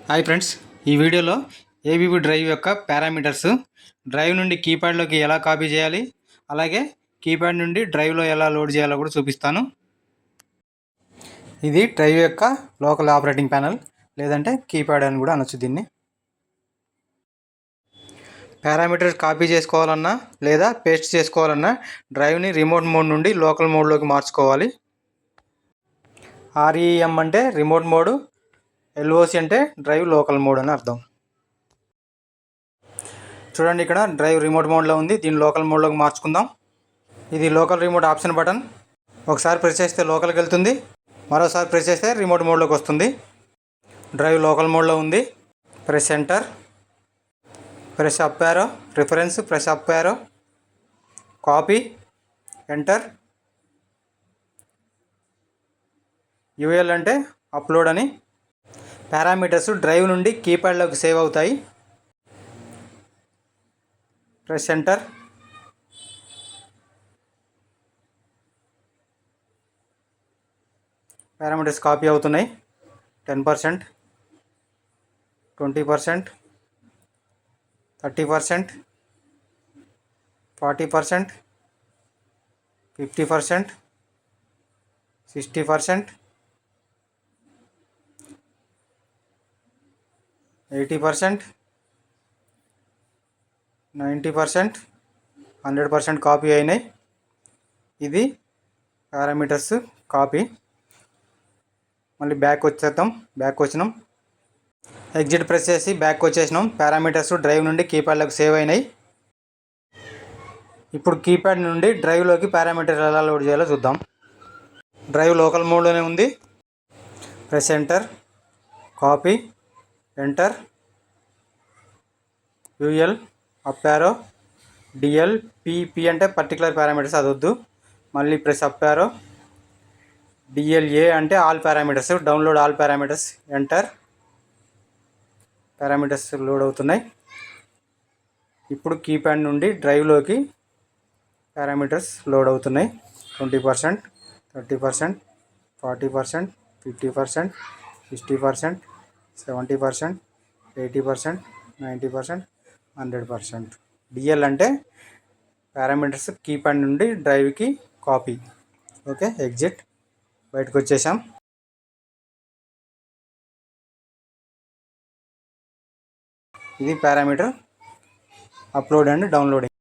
Hi friends, ఈ వీడియోలో ABB drive యొక్క పారామీటర్స్, డ్రైవ్ నుండి కీప్యాడ్లోకి ఎలా కాపీ చేయాలి, అలాగే కీప్యాడ్ నుండి డ్రైవ్లో ఎలా లోడ్ చేయాలో కూడా చూపిస్తాను. ఇది డ్రైవ్ యొక్క లోకల్ ఆపరేటింగ్ ప్యానల్, లేదంటే కీప్యాడ్ అని కూడా అనొచ్చు దీన్ని. పారామీటర్స్ కాపీ చేసుకోవాలన్నా లేదా పేస్ట్ చేసుకోవాలన్నా డ్రైవ్ని రిమోట్ మోడ్ నుండి లోకల్ మోడ్లోకి మార్చుకోవాలి. REM అంటే రిమోట్ మోడ్, LOC అంటే డ్రైవ్ లోకల్ మోడ్ అని అర్థం. చూడండి, ఇక్కడ డ్రైవ్ రిమోట్ మోడ్లో ఉంది, దీన్ని లోకల్ మోడ్లోకి మార్చుకుందాం. ఇది లోకల్ రిమోట్ ఆప్షన్ బటన్. ఒకసారి ప్రెస్ చేస్తే లోకల్కి వెళ్తుంది, మరోసారి ప్రెస్ చేస్తే రిమోట్ మోడ్లోకి వస్తుంది. డ్రైవ్ లోకల్ మోడ్లో ఉంది. Press enter, press up arrow, reference, press up arrow, copy, enter. UL అంటే అప్లోడ్ అని. పారామీటర్స్ డ్రైవ్ నుండి కీప్యాడ్లోకి సేవ్ అవుతాయి. Press enter. పారామీటర్స్ కాపీ అవుతున్నాయి. 10%, 20%, 30%, 40%, 50%, 60%, 80%, 90%, 100% కాపీ అయినాయి. ఇది పారామీటర్స్ కాపీ. మళ్ళీ బ్యాక్ వచ్చేద్దాం. బ్యాక్ వచ్చినాం, ఎగ్జిట్ ప్రెస్ చేసి బ్యాక్ వచ్చేసినాం. పారామీటర్స్ డ్రైవ్ నుండి కీప్యాడ్లోకి సేవ్ అయినాయి. ఇప్పుడు కీప్యాడ్ నుండి డ్రైవ్లోకి పారామీటర్స్ ఎలా లోడ్ చేయాలో చూద్దాం. డ్రైవ్ లోకల్ మోడ్లోనే ఉంది. Press enter, copy, enter. UL up arrow, DL, PP అంటే పర్టికులర్ పారామీటర్స్, అది వద్దు. మళ్ళీ ప్రెస్ అప్ యారో, DLA అంటే all parameters, download all parameters, enter. Parameters load అవుతున్నాయి. ఇప్పుడు కీప్యాడ్ నుండి డ్రైవ్లోకి పారామీటర్స్ లోడ్ అవుతున్నాయి. 20%, 30%, 40%, 50%, 60%, 70%, 80%, 90%, 100%. DL అంటే పారామీటర్స్ కీప్యాడ్ నుండి డ్రైవ్కి కాపీ. Okay, exit. బయటకు వచ్చేసాం. ఇది పారామీటర్ అప్లోడ్ అండ్ డౌన్లోడింగ్.